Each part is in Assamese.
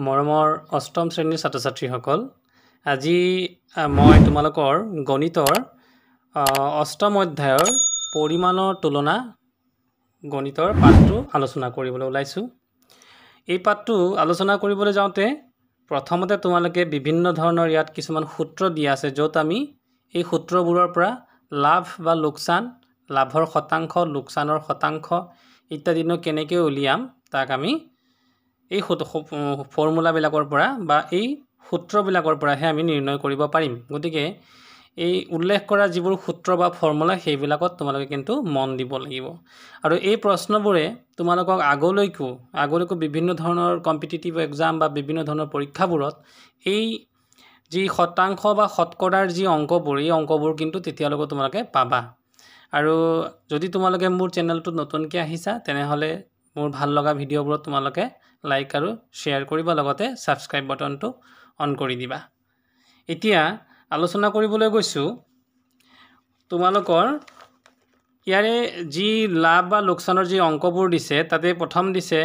মৰমৰ অষ্টম শ্ৰেণীৰ ছাত্ৰ ছাত্ৰীসকল, আজি মই তোমালোকৰ গণিতৰ অষ্টম অধ্যায়ৰ পৰিমাণৰ তুলনা গণিতৰ পাঠটো আলোচনা কৰিবলৈ ওলাইছোঁ। এই পাঠটো আলোচনা কৰিবলৈ যাওঁতে প্ৰথমতে তোমালোকে বিভিন্ন ধৰণৰ ইয়াত কিছুমান সূত্ৰ দিয়া আছে, য'ত আমি এই সূত্ৰবোৰৰ পৰা লাভ বা লোকচান, লাভৰ শতাংশ, লোকচানৰ শতাংশ ইত্যাদিনো কেনেকৈ উলিয়াম তাক আমি এই ফৰ্মুলাবিলাকৰ পৰা বা এই সূত্ৰবিলাকৰ পৰাহে আমি নিৰ্ণয় কৰিব পাৰিম। গতিকে এই উল্লেখ কৰা যিবোৰ সূত্ৰ বা ফৰ্মুলা সেইবিলাকত তোমালোকে কিন্তু মন দিব লাগিব। আৰু এই প্ৰশ্নবোৰে তোমালোকক আগলৈকো বিভিন্ন ধৰণৰ কম্পিটিটিভ এক্সাম বা বিভিন্ন ধৰণৰ পৰীক্ষাবোৰত এই যি শতাংশ বা শতকৰাৰ যি অংকবোৰ, এই অংকবোৰ কিন্তু তেতিয়ালৈকে তোমালোকে পাবা। আৰু যদি তোমালোকে মোৰ চেনেলটোত নতুনকৈ আহিছা তেনেহ'লে মোৰ ভাল লগা ভিডিঅ'বোৰত তোমালোকে লাইক আৰু শ্বেয়াৰ কৰিবা, লগতে ছাবস্ক্ৰাইব বাটনটো অন কৰি দিবা। এতিয়া আলোচনা কৰিবলৈ গৈছোঁ তোমালোকৰ ইয়াৰে যি লাভ বা লোকচানৰ যি অংকবোৰ দিছে, তাতে প্ৰথম দিছে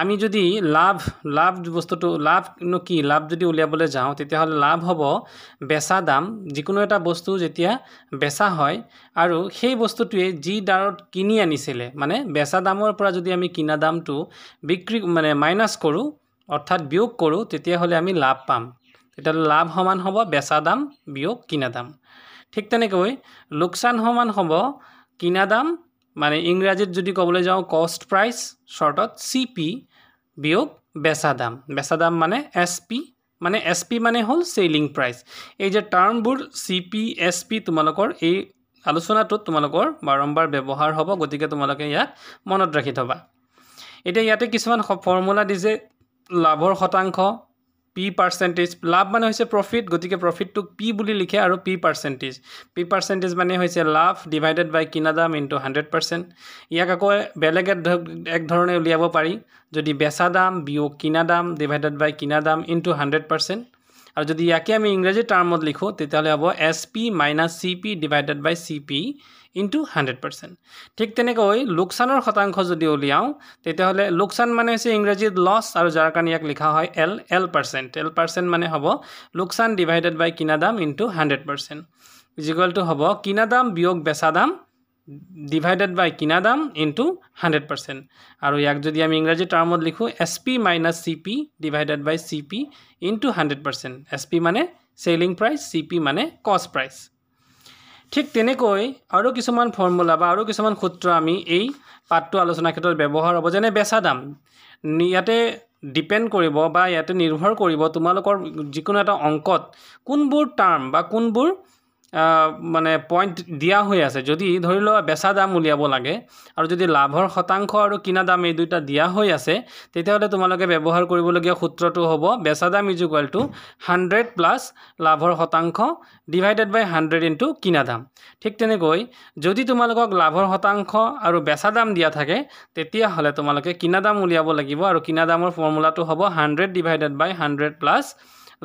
আমি যদি লাভ বস্তুটো লাভনো কি, লাভ যদি উলিয়াবলৈ যাওঁ তেতিয়াহ'লে লাভ হ'ব বেচা দাম। যিকোনো এটা বস্তু যেতিয়া বেচা হয় আৰু সেই বস্তুটোৱে যি দামত কিনি আনিছিলে, মানে বেচা দামৰ পৰা যদি আমি কিনা দামটো মাইনাছ কৰোঁ, অৰ্থাৎ বিয়োগ কৰোঁ, তেতিয়াহ'লে আমি লাভ পাম। তেতিয়াহ'লে লাভ সমান হ'ব বেচা দাম বিয়োগ কিনা দাম। ঠিক তেনেকৈ লোকচান সমান হ'ব কিনা দাম, মানে ইংৰাজীত যদি ক'বলৈ যাওঁ কষ্ট প্ৰাইচ, শ্বৰ্টত CP বিয়োগ বেচা দাম। বেচা দাম মানে SP, মানে SP মানে হ'ল চেলিং প্ৰাইচ। এই যে টাৰ্মবোৰ CP, SP তোমালোকৰ এই আলোচনাটোত তোমালোকৰ বাৰম্বাৰ ব্যৱহাৰ হ'ব, গতিকে তোমালোকে ইয়াক মনত ৰাখি থবা। এতিয়া ইয়াতে কিছুমান ফৰ্মুলা দিছে। লাভৰ শতাংশ P%, লাভ মানে হৈছে প্ৰফিট, গতিকে প্ৰফিটটোক P বুলি লিখে আৰু P% মানে হৈছে লাভ ডিভাইডেড বাই কিনা দাম ইনটু 100%। ইয়াক আকৌ বেলেগ এক ধৰণে উলিয়াব পাৰি, যদি বেচা দাম বিয়োগ কিনা দাম ডিভাইডেড বাই কিনা দাম ইনটু 100%। আৰু যদি ইয়াকে আমি ইংৰাজী টাৰ্মত লিখোঁ তেতিয়াহ'লে হ'ব SP মাইনাছ CP ডিভাইডেড বাই CP ইনটু 100%। ঠিক তেনেকৈ লোকচানৰ শতাংশ যদি উলিয়াওঁ তেতিয়াহ'লে লোকচান মানে হৈছে ইংৰাজীত লছ, আৰু যাৰ কাৰণে ইয়াক লিখা হয় L% মানে হ'ব লোকচান ডিভাইডেড বাই কিনা দাম ইনটু 100%, ইকুৱেল টু হ'ব কিনা দাম বিয়োগ বেচা দাম ডিভাইডেড বাই কিনা দাম ইনটু 100%। আৰু ইয়াক যদি আমি ইংৰাজী টাৰ্মত লিখোঁ SP মাইনাছ CP ডিভাইডেড বাই CP ইনটু 100%। SP মানে চেলিং প্ৰাইচ, CP মানে কষ্ট প্ৰাইচ। ঠিক তেনেকৈ আৰু কিছুমান ফৰ্মুলা বা আৰু কিছুমান সূত্ৰ আমি এই পাঠটো আলোচনাৰ ক্ষেত্ৰত ব্যৱহাৰ হ'ব, যেনে বেচা দাম। ইয়াতে ডিপেণ্ড কৰিব বা ইয়াতে নিৰ্ভৰ কৰিব তোমালোকৰ যিকোনো এটা অংকত কোনবোৰ টাৰ্ম বা কোনবোৰ মানে পইণ্ট দিয়া হৈ আছে। যদি ধৰি লোৱা বেচা দাম উলিয়াব লাগে আৰু যদি লাভৰ শতাংশ আৰু কিনা দাম এই দুটা দিয়া হৈ আছে, তেতিয়াহ'লে তোমালোকে ব্যৱহাৰ কৰিবলগীয়া সূত্ৰটো হ'ব বেচা দাম ইজ ইকুৱেল টু 100 প্লাছ লাভৰ শতাংশ ডিভাইডেড বাই 100 ইনটু কিনা দাম। ঠিক তেনেকৈ যদি তোমালোকক লাভৰ শতাংশ আৰু বেচা দাম দিয়া থাকে তেতিয়াহ'লে তোমালোকে কিনা দাম উলিয়াব লাগিব, আৰু কিনা দামৰ ফৰ্মুলাটো হ'ব 100 ডিভাইডেড বাই 100 প্লাছ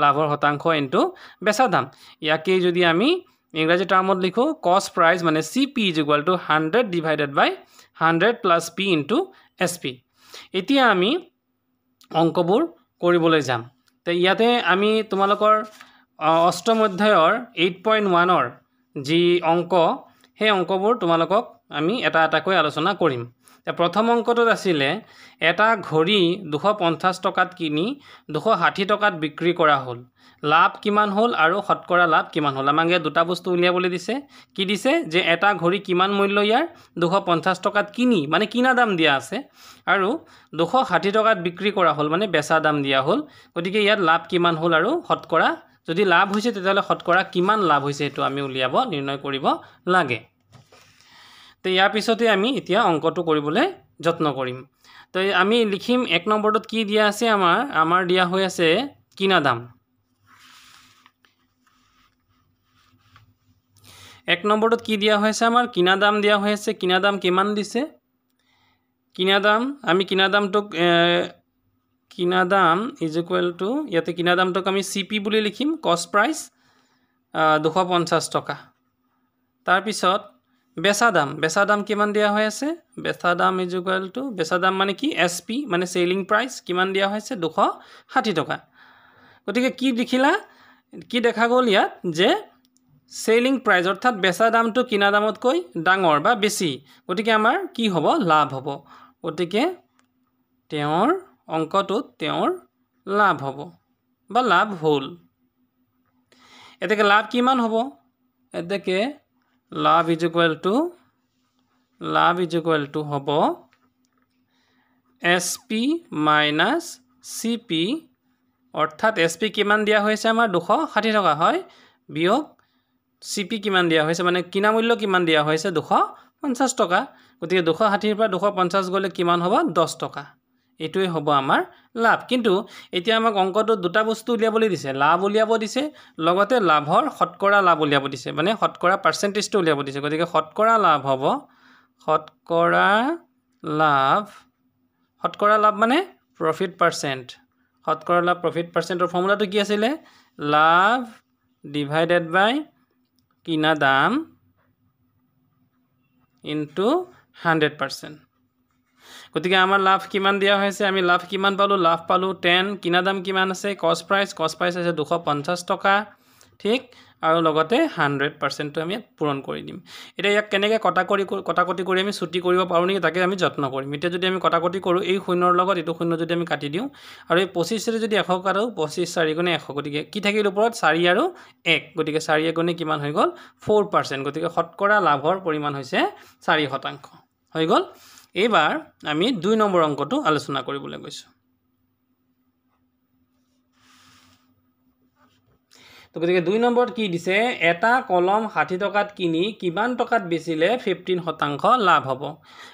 লাভৰ শতাংশ ইনটু বেচা দাম। ইয়াকেই যদি আমি ইংৰাজী টাৰ্মত লিখোঁ কষ্ট প্ৰাইচ মানে CP is equal to 100 divided by 100 plus P into SP। এতিয়া আমি অংকবোৰ কৰিবলৈ যাম। তো ইয়াতে আমি তোমালোকৰ অষ্টম অধ্যায়ৰ 8.1ৰ যি অংক, সেই অংকবোৰ তোমালোকক আমি এটা এটাকৈ আলোচনা কৰিম। প্ৰথম অংকটোত আছিলে এটা ঘড়ী 250 টকাত কিনি 260 টকাত বিক্ৰী কৰা হ'ল, লাভ কিমান হ'ল আৰু শতকৰা লাভ কিমান হ'ল। আমাক ইয়াত দুটা বস্তু উলিয়াবলৈ দিছে। কি দিছে যে এটা ঘড়ী কিমান মূল্য ইয়াৰ 250 টকাত কিনি, মানে কিনা দাম দিয়া আছে, আৰু 260 টকাত বিক্ৰী কৰা হ'ল, মানে বেচা দাম দিয়া হ'ল। গতিকে ইয়াত লাভ কিমান হ'ল আৰু শতকৰা, যদি লাভ হৈছে তেতিয়াহ'লে শতকৰা কিমান লাভ হৈছে সেইটো আমি নিৰ্ণয় কৰিব লাগে। তো ইয়াৰ পিছতে আমি এতিয়া অংকটো কৰিবলৈ যত্ন কৰিম। তো আমি লিখিম 1 নম্বৰটোত কি দিয়া আছে, আমাৰ দিয়া হৈ আছে কিনা দাম। 1 নম্বৰটোত কি দিয়া হৈছে, আমাৰ কিনা দাম দিয়া হৈ আছে। কিনা দাম কিমান দিছে, কিনা দাম আমি কিনা দাম ইজ ইকুৱেল টু, ইয়াতে কিনা দামটোক আমি CP বুলি লিখিম, কষ্ট প্ৰাইচ 250 টকা। তাৰপিছত বেচা দাম কিমান দিয়া হৈ আছে বেচা দাম ইজ ইকুৱেল টু বেচা দাম মানে কি SP মানে চেলিং প্ৰাইচ কিমান দিয়া হৈছে 260 টকা গতিকে কি দেখিলা কি দেখা গ'ল ইয়াত যে চেলিং প্ৰাইচ অৰ্থাৎ বেচা দামটো কিনা দামতকৈ ডাঙৰ বা বেছি গতিকে আমাৰ কি হ'ব লাভ হ'ব গতিকে তেওঁৰ অংকটোত তেওঁৰ লাভ হ'ব বা লাভ হ'ল এতেকে লাভ কিমান হ'ব এতেকে লাভ ইজ ইকুৱেল টু হ'ব SP মাইনাছ CP অৰ্থাৎ SP কিমান দিয়া হৈছে আমাৰ 260 টকা হয় বিয়োগ CP কিমান দিয়া হৈছে মানে কিনা মূল্য কিমান দিয়া হৈছে 250 টকা গতিকে 260 পৰা 250 গ'লে কিমান হ'ব 10 টকা এটোই হ'ব আমাৰ লাভ কিন্তু এতিয়া আমাক অংকটো দুটা বস্তু উলিয়াবলৈ দিছে লাভ উলিয়াব দিছে লগতে লাভৰ শতকৰা লাভ উলিয়াব দিছে মানে শতকৰা পাৰ্চেন্টেজটো উলিয়াব দিছে গতিকে শতকৰা লাভ হ'ব শতকৰা লাভ মানে প্ৰফিট পাৰ্চেন্ট শতকৰা লাভ প্ৰফিট পাৰ্চেন্টৰ ফৰ্মুলাটো কি আছিল লাভ ডিভাইডেড বাই কিনা দাম ইনটু 100% গতিকে আমাৰ লাভ কিমান দিয়া হৈছে আমি লাভ কিমান পালো লাভ পালো 10 কিনা দাম কিমান আছে কস্ট প্ৰাইস আছে 250 টকা ঠিক আৰু লগতে 100% টো আমি পূৰণ কৰি দিম এতিয়া ইয়াক কেনেকৈ কটাকটি কৰি আমি ছুটি কৰিব পাৰো নেকি তাকে আমি যত্ন কৰিম এতিয়া যদি আমি কটাকটি কৰো এই শূন্যৰ লগত এটো শূন্য যদি আমি কাটি দিও আৰু এই 25 ৰে যদি 100 কাটো 25 4 গুণে 100 গতিকে কি থাকিল ওপৰত 4 আৰু 1 গতিকে 4 গুণে কিমান হৈ গল 4% গতিকে শতকৰা লাভৰ পৰিমাণ হৈছে 4% হৈ গল এবাৰ আমি 2 নম্বৰ অংকটো আলোচনা কৰিবলৈ গৈছো তো গতিকে 2 নম্বৰত কি দিছে এটা কলম 60 টকাত কিনি কিমান টকাত বেচিলে 15% লাভ হ'ব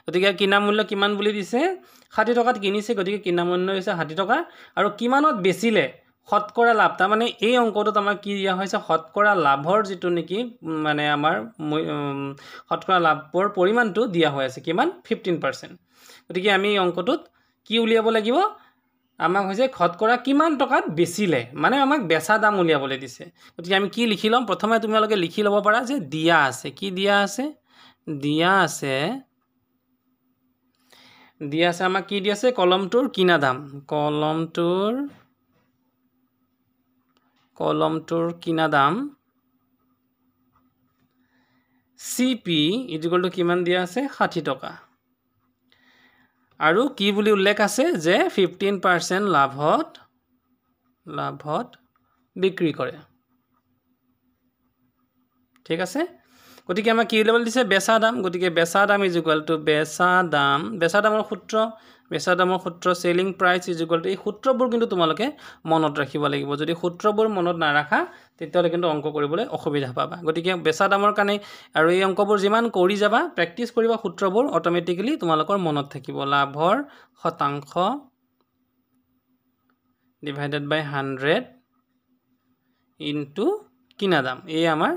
গতিকে কিনা মূল্য কিমান বুলি দিছে 60 টকাত কিনিছে গতিকে কিনা মূল্য হৈছে 60 টকা আৰু কিমানত বেচিলে শতকৰা লাভ তাৰ মানে এই অংকটোত আমাৰ কি দিয়া হৈছে শতকৰা লাভৰ যেটো নেকি মানে আমাৰ শতকৰা লাভৰ পৰিমাণটো দিয়া হৈ আছে কিমান 15% গতিকে আমি এই অংকটোত কি উলিয়াব লাগিব আমাক হৈছে শতকৰা কিমান টকাত বেচিলে মানে আমাক বেচা দাম উলিয়াবলৈ দিছে গতিকে আমি কি লিখি লম প্ৰথমে তোমালোকে লিখি লব পাৰা যে দিয়া আছে কি দিয়া আছে আমাক কি দিয়া আছে কলমটোৰ কিনা দাম কলমটোৰ কিনা দাম CP ইকুৱেল টু কিমান দিয়া আছে 60 টকা আৰু কি বুলি উল্লেখ আছে যে 15% লাভত বিক্ৰী কৰে ঠিক আছে গতিকে আমাক কি লেভেল দিছে বেচা দাম গতিকে বেচা দাম ইজ ইকুৱেল টু বেচা দামৰ সূত্ৰ selling price is equal two এই সূত্ৰবোৰ কিন্তু তোমালোকে মনত ৰাখিব লাগিব যদি সূত্ৰবোৰ মনত নাৰাখা তেতিয়ালে কিন্তু অংক কৰিবলৈ অসুবিধা পাবা গতিকে বেচা দামৰ কাৰণে আৰু এই অংকবোৰ যিমান কৰি যাবা প্ৰেক্টিস কৰিবা সূত্ৰবোৰ অটোমেটিক্যালি তোমালোকৰ মনত থাকিব লাভৰ শতাংশ ডিভাইডেড বাই 100 ইনটু কিনা দাম এই আমাৰ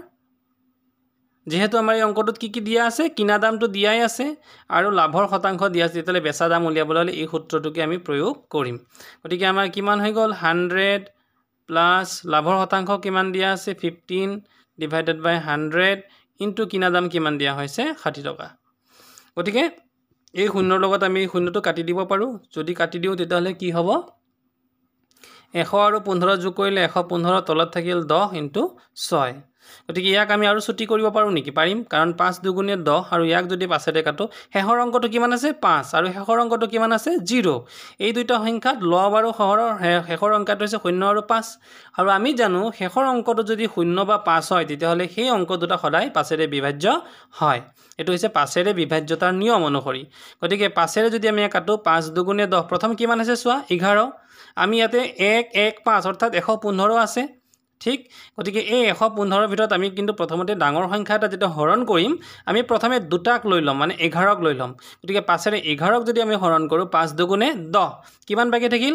যেহেতু আমাৰ এই অংকটোত কি দিয়া আছে কিনা দামটো দিয়াই আছে আৰু লাভৰ শতাংশ দিয়া আছে তেতিয়ালে বেচা দাম উলিয়াবলৈ হলে এই সূত্ৰটোকে আমি প্ৰয়োগ কৰিম গতিকে আমাৰ কিমান হৈ গল 100 প্লাস লাভৰ শতাংশ কিমান দিয়া আছে 15 ডিভাইডেড বাই 100 ইনটু কিনা দাম কিমান দিয়া হৈছে 60 টকা গতিকে এই শূন্যৰ লগত আমি শূন্যটো কাটি দিব পাৰো যদি কাটি দিও তেতিয়ালে কি হ'ব 100 আৰু 15 যোগ কৰিলে 115 তলত থাকিল 10 ইনটু 6 গতিকে ইয়াক আমি আৰু ছুটি কৰিব পাৰো নেকি পাৰিম কাৰণ 5 দুগুণে 10 আৰু ইয়াক যদি 5 এৰে কাটো হেহৰ অংকটো কিমান আছে 5 আৰু হেহৰ অংকটো কিমান আছে 0 এই দুইটা সংখ্যাত লব আৰু হেহৰ অংকটো হৈছে 0 আৰু 5 আৰু আমি জানো হেহৰ অংকটো যদি 0 বা 5 হয় তেতিয়াহলে সেই অংক দুটা সদায় 5 এৰে বিভাজ্য হয় এটো হৈছে 5 এৰে বিভাজ্যতাৰ নিয়ম অনুসৰি গতিকে 5 এৰে যদি আমি কাটো 5 দুগুণে 10 প্ৰথম কিমান আছে চোৱা 11 আমি ইয়াতে 1 1 5 অৰ্থাৎ 115 আছে ঠিক গতিকে এই 115 ভিতৰত আমি কিন্তু প্ৰথমতে ডাঙৰ সংখ্যা এটা যেটা হৰণ কৰিম আমি প্ৰথমে দুটাক লৈ লম মানে 11ক লৈ লম গতিকে 5 এৰে 11ক যদি আমি হৰণ কৰো 5 দুগুণে 10 কিমান বাকি থাকিল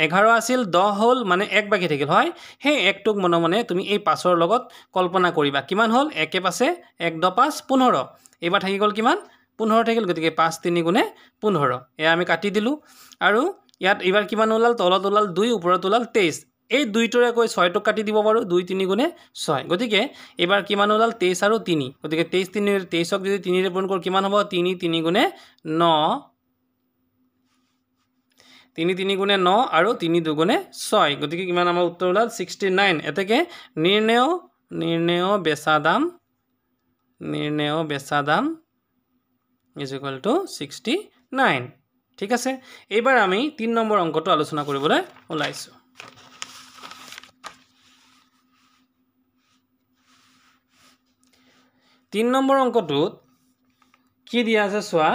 11 আছিল 10 হল মানে 1 বাকি থাকিল হয় সেই 1 টুক মনে তুমি এই 5ৰ লগত কল্পনা কৰিবা কিমান হল 1 পাছে 1 10 5 15 এবাৰ থাকি গল কিমান 15 থাকিল গতিকে 5 3 গুণে 15 এয়া আমি কাটি দিলো আৰু ইয়াত এবাৰ কিমান ওলাল তলত ওলাল 2 ওপৰত ওলাল 23 এই দুইটোৰে কৈ 6টো কাটি দিব পাৰো 2 3 গুণে 6 গতিকে এবাৰ কিমান ওলাল 23 আৰু 3 গতিকে 23 3 23ক যদি 3 ৰে পূৰণ কৰো কিমান হ'ব 3 3 গুণে 9 3 3 গুণে 9 আৰু 3 2 গুণে 6 গতিকে কিমান আমাৰ উত্তৰ ওলাল 69 এতেকে নিৰ্ণেয় বেচা দাম is equal to 69 ঠিক আছে এবাৰ আমি 3 নম্বৰ অংকটো আলোচনা কৰিবলৈ ওলাইছো 3 নম্বৰ অংকটোত কি দিয়া আছে চোৱা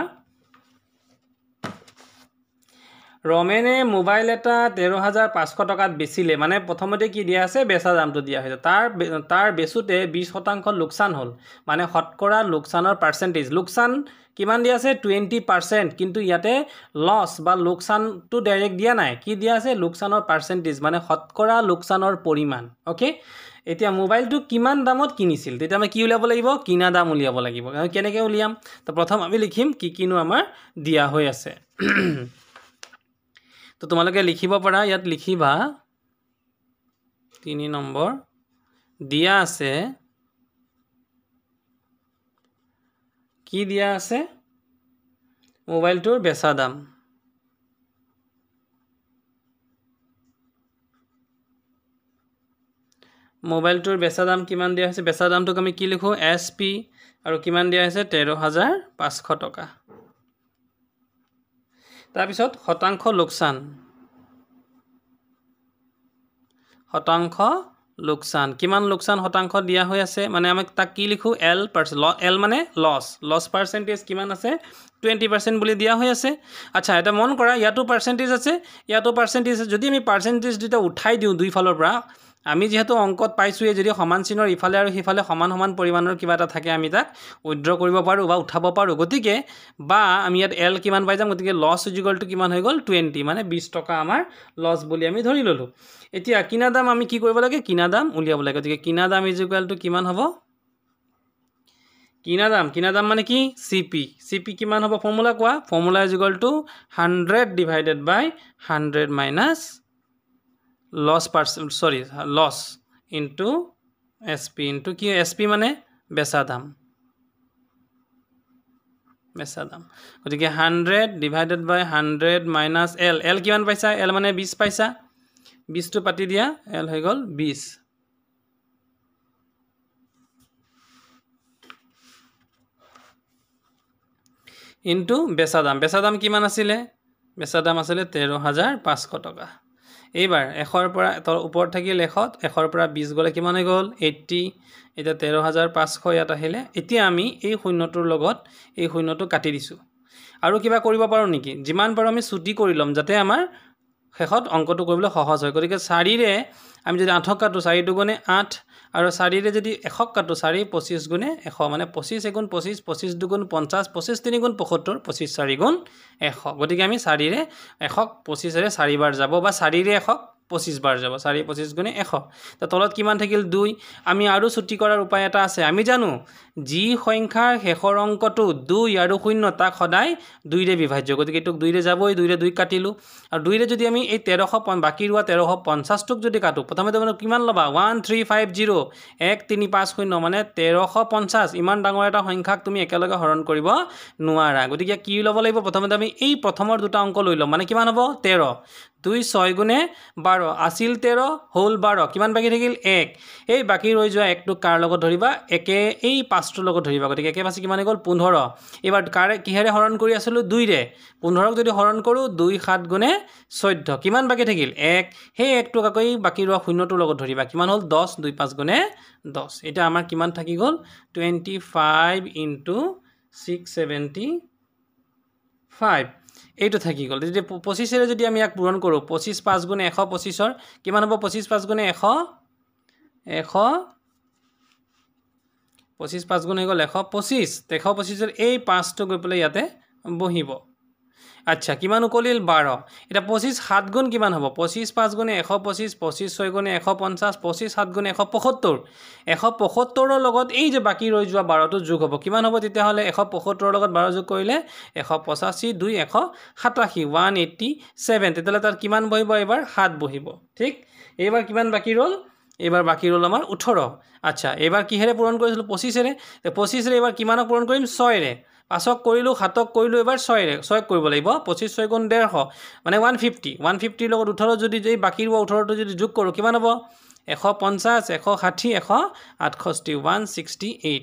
ৰমেনে মোবাইল এটা 13500 টকাত বেচিলে মানে প্ৰথমতে কি দিয়া আছে বেচা দামটো দিয়া হৈছে তাৰ বেচুতে 20% লোকসান হল মানে শতকৰা লোকসানৰ পার্সেন্টেজ লোকসান কিমান দিয়া আছে 20% কিন্তু ইয়াতে লস বা লোকসানটো ডাইৰেক্ট দিয়া নাই কি দিয়া আছে লোকসানৰ পাৰ্সেন্টেজ মানে শতকৰা লোকসানৰ পৰিমাণ ওকে এতিয়া মোবাইলটো কিমান দামত কিনিছিল তেতিয়া আমি কি উলিয়াব লাগিব কিনা দাম উলিয়াব লাগিব কেনেকৈ উলিয়াম তো প্ৰথম আমি লিখিম কি কিনো আমাৰ দিয়া হৈ আছে তো তোমালোকে লিখিব পাৰা ইয়াত লিখিবা 3 নম্বৰ দিয়া আছে কি দিয়া আছে মোবাইলটোৰ বেচা দাম মোবাইলটোৰ বেচা দাম কিমান দিয়া আছে বেচা দামটোক আমি কি লিখো SP আৰু কিমান দিয়া আছে 13500 টকা তাৰ পিছত শতাংশ লোকসান কিমান লোকসান শতাংশ দিয়া হৈ আছে মানে আমি তাক কি লিখো L মানে লস পার্সেন্টেজ কিমান আছে 20% বুলি দিয়া হৈ আছে আচ্ছা এটা মন কৰা ইয়াতো পাৰ্সেন্টেজ আছে যদি আমি পাৰ্সেন্টেজ দুটা উঠাই দিও দুই ফালৰ পৰা আমি যেহেতু অঙ্কত পাইছোয়ে যদি সমান চিনৰ ইফালে আৰু হিফালে সমান পৰিমাণৰ কিবা এটা থাকে আমি তাক উইথড্ৰ কৰিব পাৰো বা উঠাব পাৰো গতিকে বা আমি ইয়াত L কিমান পাই যাম গতিকে লস ইকুয়াল টু কিমান হৈ গল 20 মানে 20 টকা আমাৰ লস বুলি আমি ধৰি ললো এতিয়া কিনা দাম আমি কি কৰিব লাগে কিনা দাম উলিয়াব লাগে গতিকে কিনা দাম ইকুয়াল টু কিমান হ'ব কিনা দাম মানে কি CP কিমান হ'ব ফৰ্মুলা কোৱা formula equal to 100 divided by 100 minus loss into SP into কি SP মানে বেচা দাম গতিকে 100 ডিভাইডেড বাই 100 মাইনাস L কিমান পাইছা L মানে 20 পাইছা 20 টো পাতি দিয়া L হৈ গল 20 into বেচা দাম কিমান আছিল বেচা দাম আছিল 13500 টকা এইবাৰ 100 পৰা ওপৰত থাকিল 100 পৰা 20 গলে কিমান হৈ গল 80 এটা 13500 ইয়াত আহিলে এতিয়া আমি এই শূন্যটোৰ লগত এই শূন্যটো কাটি দিছো আৰু কিবা কৰিব পাৰো নেকি যিমান পাৰো আমি ছুটি কৰি লম যাতে আমাৰ শেষত অঙ্কটো কৰিবলৈ সহজ হয় গতিকে 4 ৰে আমি যদি 8 কাটো 4 দুগুণে 8 আৰু 4 ৰে যদি 1 কাটো 4 25 গুণে 100 মানে 25 গুণ 25 25 দুগুণ 50 25 3 গুণ 75 25 4 গুণ 100 গতিকে আমি 4 ৰে 100 25 ৰে 4 বাৰ যাব বা 4 ৰে 100 25 বাৰ যাব 4 25 গুণে 100 তো তলত কিমান থাকিল 2 আমি আৰু ছুটি কৰাৰ উপায় এটা আছে আমি জানো যি সংখ্যাৰ শেষৰ অংকটো 2 আৰু 0 তাক সদায় 2 ৰে বিভাজ্য গতিকে এটোক 2 ৰে যাবই 2 ৰে 2 কাটিলো আৰু 2 ৰে যদি আমি এই 1300 বাকি ৰুৱা 1350 টক যদি কাটো প্ৰথমে তুমি কিমান লবা 1350 1350 মানে 1350 ইমান ডাঙৰ এটা সংখ্যাক তুমি একেলগে হৰণ কৰিব নোৱাৰা গতিকে কি ল'ব লাগিব প্ৰথমে আমি এই প্ৰথমৰ দুটা অংক লৈ লম মানে কিমান হ'ব 13 2 6 গুণে 12 আছিল 13 হোল 12 কিমান বাকি থাকিল 1 এই বাকি ৰৈ যোৱা 1 টো কাৰ লগত ধৰিবা একে এই 5 টোৰ লগত ধৰিবা গতিকে একে পাছে কিমান গল 15 এবাৰ কাৰ কিহেৰে হৰণ কৰি আছিল 2 ৰে 15ক যদি হৰণ কৰো 2 7 গুণে 14 কিমান বাকি থাকিল 1 সেই 1 টো কাকৈ বাকি ৰৈ 0 টোৰ লগত ধৰিবা কিমান হল 10 2 5 গুণে 10 এটা আমাৰ কিমান থাকি গল 25 into 675 এইটো থাকি গল যদি 25 ৰে যদি আমি ইয়াক পূৰণ কৰো 25 5 গুণে 125 ৰ কিমান হ'ব 25 5 গুণে 100 25 5 গুণ হৈ গল 125 125 ৰ এই 5 টো গৈ পলে ইয়াতে বহিব আচ্ছা কিমান উকলিল 12 এটা 25 7 গুণ কিমান হ'ব 25 5 গুণে 125 25 6 গুণে 150 25 7 গুণে 175 175 ৰ লগত এই যে বাকি ৰৈ যোৱা 12 টো যোগ হ'ব কিমান হ'ব তেতিয়া হলে 175 ৰ লগত 12 যোগ কৰিলে 185 2 187 187 তেতিয়ালে তাৰ কিমান বহিব এবাৰ 7 বহিব ঠিক এবাৰ কিমান বাকি ৰল এবাৰ বাকি ৰল আমাৰ 18 আচ্ছা এবাৰ কিহেৰে পূৰণ কৰিছিল 25 ৰে 25 ৰে এবাৰ কিমানক পূৰণ কৰিম 6 ৰে 5ক কৰিলো 7ক কৰিলো এবাৰ 6 ৰে 6ক কৰিব লাগিব 25 6 গুণ 150 মানে 150 150 লগত 18 যদি এই বাকি 18 টো যদি যোগ কৰো কিমান হ'ব 150 160 168 168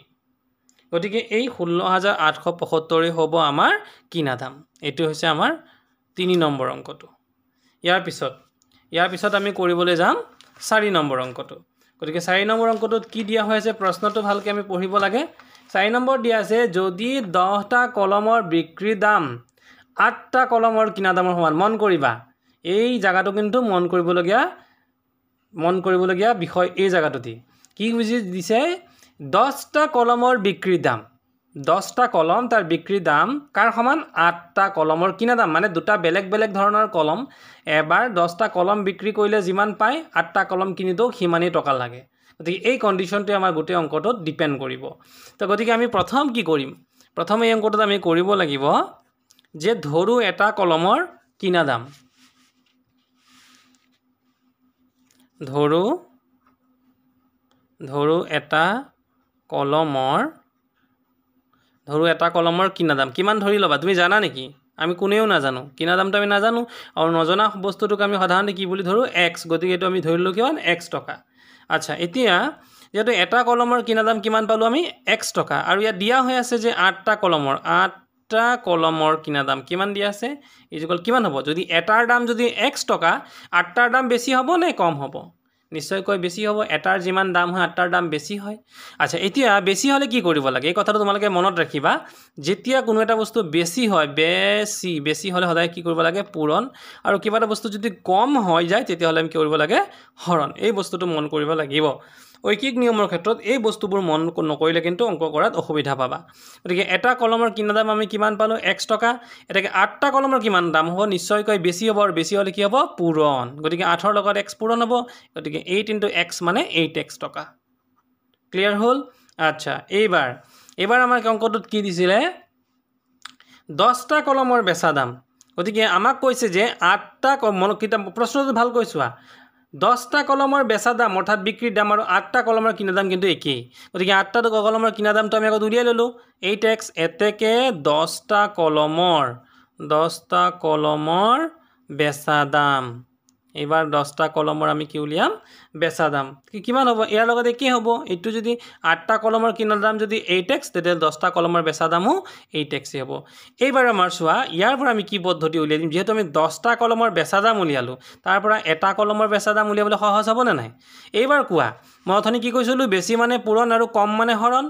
গতিকে এই 16875 হ'ব আমাৰ কিনা দাম এটো হৈছে আমাৰ 3 নম্বৰ অংকটো ইয়াৰ পিছত আমি কৰিবলৈ যাম 4 নম্বৰ অংকটো গতিকে 4 নম্বৰ অংকটোত কি দিয়া হৈছে প্ৰশ্নটো ভালকৈ আমি পঢ়িব লাগে 4 নম্বৰ দিয়া আছে যদি 10টা কলমৰ বিক্ৰী দাম 8টা কলমৰ কিনা দামৰ সমান মন কৰিবা এই জায়গাটো কিন্তু মন কৰিবলগীয়া বিষয় এই জায়গাটোতে কি বুজি দিছে 10টা কলমৰ বিক্ৰী দাম 10টা কলম তাৰ বিক্ৰী দাম কাৰ সমান 8টা কলমৰ কিনা দাম মানে দুটা বেলেগ বেলেগ ধৰণৰ কলম এবাৰ 10টা কলম বিক্ৰী কৰিলে যিমান পায় 8টা কলম কিনিলেও সিমানেই টকা লাগে গতিকে এই কন্ডিশনটো আমাৰ গোটেই অংকটোত ডিপেন্ড কৰিব তো গতিকে আমি প্ৰথম কি কৰিম প্ৰথম এই অংকটোত আমি কৰিব লাগিব যে ধৰু এটা কলমৰ কিনা দাম ধৰু এটা কলমৰ কিনা দাম কিমান ধৰি লবা তুমি জানা নেকি আমি কোনেও নাজানো কিনা দামটো আমি নাজানো আৰু নজনা বস্তুটোক আমি সাধাৰণতে কি বুলি ধৰো x গতিকে এটো আমি ধৰিলো কিমান x টকা আচ্ছা এতিয়া যেটো এটা কলমৰ কিনা দাম কিমান পালো আমি x টকা আৰু ইয়া দিয়া হৈ আছে যে 8টা কলমৰ কিনা দাম কিমান দিয়া আছে ইকুয়াল কিমান হ'ব যদি এটাৰ দাম যদি x টকা 8টাৰ দাম বেছি হ'ব নে কম হ'ব নিশ্চয়কৈ বেছি হ'ব এটাৰ যিমান দাম হয় 8টাৰ দাম বেছি হয় আচ্ছা এতিয়া বেছি হলে কি কৰিব লাগে এই কথাটো তোমালোকে মনত ৰাখিবা যেতিয়া কোনো এটা বস্তু বেছি হয় বেছি হলে সদায় কি কৰিব লাগে পূৰণ আৰু কিবা এটা বস্তু যদি কম হৈ যায় তেতিয়া হলে আমি কি কৰিব লাগে হৰণ এই বস্তুটো মন কৰিব লাগিব ঐকিক নিয়মৰ ক্ষেত্ৰত এই বস্তুবোৰ মন নকৰিলে কিন্তু অংক কৰাত অসুবিধা পাবা গতিকে এটা কলমৰ কিনা দাম আমি কিমান পালো x টকা এটাকে 8টা কলমৰ কিমান দাম হ'ব নিশ্চয়কৈ বেছি হ'ব আৰু বেছি হলে কি হ'ব পূৰণ গতিকে 8ৰ লগত x পূৰণ হ'ব গতিকে 8 * x মানে 8x টকা ক্লিয়াৰ হল আচ্ছা এইবাৰ আমাৰ অংকটোত কি দিছিলে 10টা কলমৰ বেচা দাম গতিকে আমাক কৈছে যে 8টা কিতাপ প্ৰশ্নটো ভাল কৈছোৱা 10টা কলমৰ বেচা দাম অৰ্থাৎ বিক্ৰীৰ দাম আৰু 8টা কলমৰ কিনা দাম কিন্তু একেই গতিকে 8টা কলমৰ কিনা দামটো আমি আগত উলিয়াই ললো 8x এতেকে 10টা কলমৰ বেচা দাম এবাৰ 10টা কলমৰ আমি কি উলিয়াম বেচা দাম কিমান হ'ব ইয়াৰ লগত কি হ'ব এটো যদি 8টা কলমৰ কিনা দাম যদি 8x তেতে 10টা কলমৰ বেচা দামও 8x হ'ব এইবাৰ আমাৰ চোৱা ইয়াৰ পৰা আমি কি পদ্ধতি উলিয়াই দিম যেহেতু আমি 10টা কলমৰ বেচা দাম উলিয়ালো তাৰ পৰা এটা কলমৰ বেচা দাম উলিয়াবলৈ সহজ হ'ব না নাই এইবাৰ কোৱা মই অথনি কি কৈছিলো বেছি মানে পূৰণ আৰু কম মানে হৰণ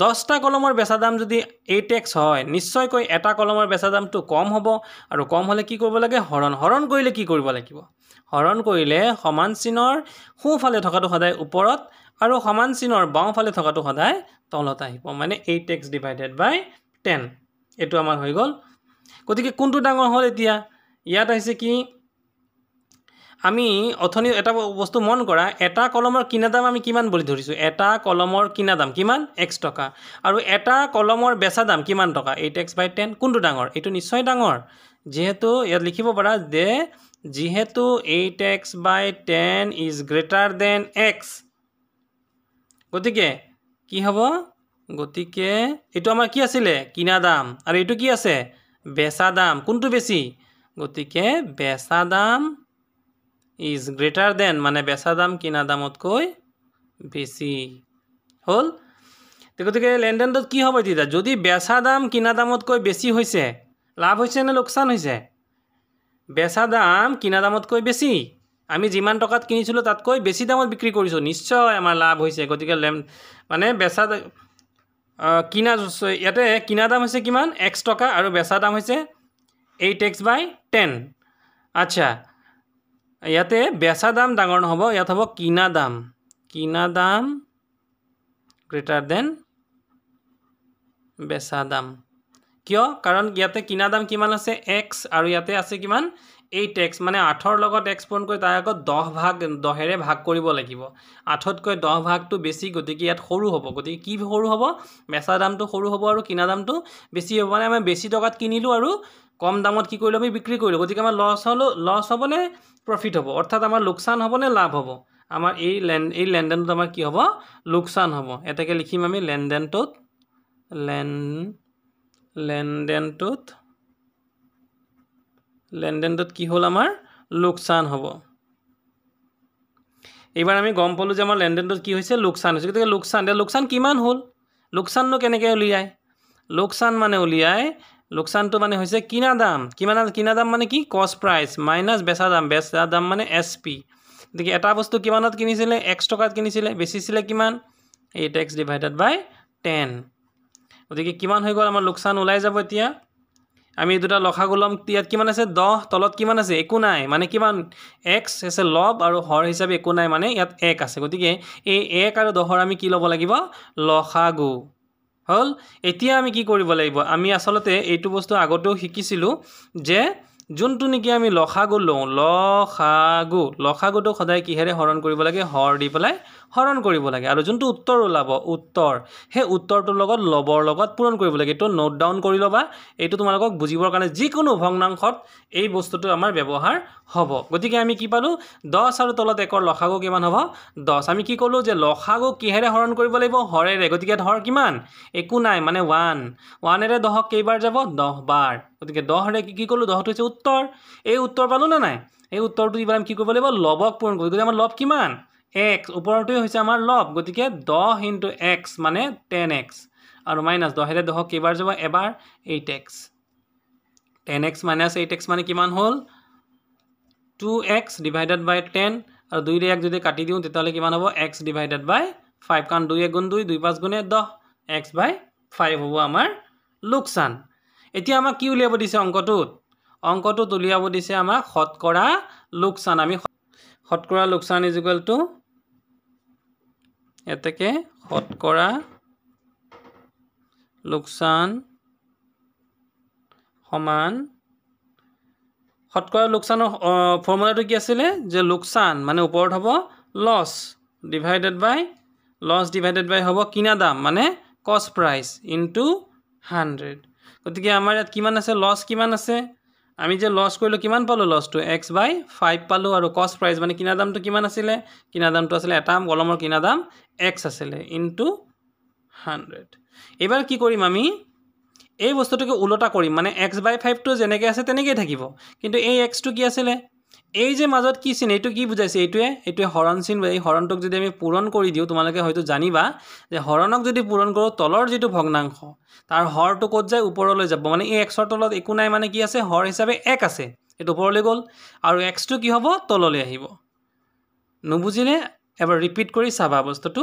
10টা কলমৰ বেচা দাম যদি 8x হয় নিশ্চয়কৈ এটা কলমৰ বেচা দামটো কম হ'ব আৰু কম হলে কি কৰিব লাগে হৰণ কৰিলে কি কৰিব লাগিব হৰণ কৰিলে সমান চিনৰ সোঁফালে থকাটো সদায় ওপৰত আৰু সমান চিনৰ বাওঁফালে থকাটো সদায় তলত আহিব মানে 8x / 10 এটো আমাৰ হৈ গল গতিকে কোনটো ডাঙৰ হল এতিয়া ইয়াত আহিছে কি আমি অথনি এটা বস্তু মন কৰা এটা কলমৰ কিনা দাম আমি কিমান বুলি ধৰিছো এটা কলমৰ কিনা দাম কিমান x টকা আৰু এটা কলমৰ বেচা দাম কিমান টকা 8x / 10 কোনটো ডাঙৰ এটো নিশ্চয় ডাঙৰ যেহেতু ইয়াত লিখিব পাৰা যে যেহেতু 8x / 10 is greater than x গতিকে কি হ'ব গতিকে এটো আমাৰ কি আছিল কিনা দাম আৰু এটো কি আছে বেচা দাম কোনটো বেছি গতিকে বেচা দাম is greater than মানে বেচা দাম কিনা দামতকৈ বেছি হল গতিকে লেনদেনটো কি হ'ব এতিয়া যদি বেচা দাম কিনা দামতকৈ বেছি হৈছে লাভ হৈছে নে লোকসান হৈছে বেচা দাম কিনা দামতকৈ বেছি আমি যিমান টকাত কিনিছিলো তাতকৈ বেছি দামত বিক্ৰী কৰিছো নিশ্চয় আমাৰ লাভ হৈছে গতিকে মানে বেচা কিনা ইয়াতে কিনা দাম হৈছে কিমান x টকা আৰু বেচা দাম হৈছে 8x / 10 আচ্ছা ইয়াতে বেচা দাম ডাঙৰ নহব ইয়াত হ'ব কিনা দাম greater than বেচা দাম কিয় কাৰণ ইয়াতে কিনা দাম কিমান আছে x আৰু ইয়াতে আছে কিমান 8x মানে 8ৰ লগত x পূৰণ কৰি তাৰ আগত 10 এৰে ভাগ কৰিব লাগিব 8তকৈ 10 ভাগটো বেছি গতিকে ইয়াত সৰু হ'ব গতিকে কি সৰু হ'ব বেচা দামটো সৰু হ'ব আৰু কিনা দামটো বেছি হ'ব মানে আমি বেছি টকাত কিনিলো আৰু কম দামত কি কৰিলো আমি বিক্ৰী কৰিলো গতিকে আমাৰ লছ হ'ব নে প্ৰফিট হ'ব অৰ্থাৎ আমাৰ লোকসান হ'ব নে লাভ হ'ব আমাৰ এই লেনদেনটো আমাৰ কি হ'ব লোকসান হ'ব এটাকে লিখিম আমি লেনদেনটোত লেনদেনটোত কি হ'ল আমাৰ লোকসান হ'ব এইবাৰ আমি গম পালো যে আমাৰ লেনদেনটোত কি হৈছে লোকসান হৈছে গতিকে লোকসান কিমান হ'ল লোকসাননো কেনেকৈ উলিয়ায় লোকসান মানে উলিয়ায় লোকসানটো মানে হৈছে কিনা দাম মানে কি কষ্ট প্ৰাইচ মাইনাছ বেচা দাম মানে SP গতিকে এটা বস্তু কিমানত কিনিছিলে x টকাত কিনিছিলে বেচিছিলে কিমান 8x ডিভাইডেড বাই 10 গতিকে কিমান হৈ গ'ল আমাৰ লোকসান ওলাই যাব এতিয়া আমি এই দুটা লসাগু লম ইয়াত কিমান আছে 10 তলত কিমান আছে একো নাই মানে কিমান x আছে লব আৰু হৰ হিচাপে একো নাই মানে ইয়াত 1 আছে গতিকে এই 1 আৰু 10ৰ আমি কি ল'ব লাগিব লসাগু হল এতিয়া আমি কি কৰিব লাগিব আমি আসলতে এইটো বস্তু আগতেও শিকিছিলো যে যোনটো নেকি আমি লসাগু লওঁ লসাগুটো সদায় কিহেৰে হৰণ কৰিব লাগে হৰ দি পেলাই হৰণ কৰিব লাগে আৰু যোনটো উত্তৰ ওলাব সেই উত্তৰটোৰ লগত লবৰ লগত পূৰণ কৰিব লাগে এটো নোট ডাউন কৰি লবা এইটো তোমালোকক বুজিবৰ কাৰণে যিকোনো ভগ্নাংশত এই বস্তুটো আমাৰ ব্যৱহাৰ হ'ব গতিকে আমি কি পালো 10 আৰু তলত 1ৰ লসাগু কিমান হ'ব 10 আমি কি কলো যে লসাগু কিহেৰে হৰণ কৰিব লাগিব হৰেৰে গতিকে হৰ কিমান একো নাই মানে 1 এৰে 10ক কেইবাৰ যাব 10 বাৰ গতিকে 10 ৰে কি কলো 10 টো হৈছে উত্তৰ এই উত্তৰ পালো না নাই এই উত্তৰটো ইবাৰ আমি কি কৰিব লাগিব লবক পূৰণ কৰিব গতিকে আমাৰ লব কিমান x ওপৰটোই হৈছে আমাৰ লব গতিকে 10 * x মানে 10x আৰু মাইনাস 10 ৰে 10ক কেইবাৰ যাব এবাৰ 8x 10x - 8x মানে কিমান হ'ল 2x ডিভাইডেড বাই 10 আৰু 2 ৰে 1 যদি কাটি দিও তেতিয়ালে কিমান হ'ব x ডিভাইডেড বাই 5 কাৰণ 2 * 1 = 2 2 * 5 = 10 x বাই 5 হ'ব আমাৰ লোকসান এতিয়া আমাক কি উলিয়াব দিছে অংকটোত উলিয়াব দিছে আমাক শতকৰা লোকসান আমি শতকৰা লোকসান = এতেকে শতকৰা লোকসান সমান শতকৰা লোকসানৰ ফৰ্মুলাটো কি আছিল যে লোকসান মানে ওপৰত হ'ব লস ডিভাইডেড বাই হ'ব কিনা দাম মানে কষ্ট প্ৰাইস ইনটু 100 গতিকে আমাৰ ইয়াত কিমান আছে লস কিমান আছে আমি যে লস কৰিলো কিমান পালো লসটো x বাই 5 পালো আৰু কষ্ট প্ৰাইস মানে কিনা দামটো কিমান আছিল কিনা দামটো আছিল এটা কলমৰ কিনা দাম x আছিল ইনটু 100 এবাৰ কি কৰিম আমি এই বস্তুটোকে উলটা কৰিম মানে x বাই 5 টো যেনেকৈ আছে তেনেকৈ থাকিব কিন্তু এই x টো কি আছিল এই যে মাজত কি চিন এইটো কি বুজাইছে এইটোৱে হৰণ চিন এই হৰণটোক যদি আমি পূৰণ কৰি দিও তোমালোকে হয়তো জানিবা যে হৰণক যদি পূৰণ কৰো তলৰ যেটো ভগ্নাংশ তাৰ হৰটো ক'ত যায় ওপৰলৈ যাব মানে এই x ৰ তলত একো নাই মানে কি আছে হৰ হিচাপে 1 আছে এটো ওপৰলৈ গল আৰু x টো কি হ'ব তললৈ আহিব নুবুজিলে এবাৰ ৰিপিট কৰি চাবা বস্তুটো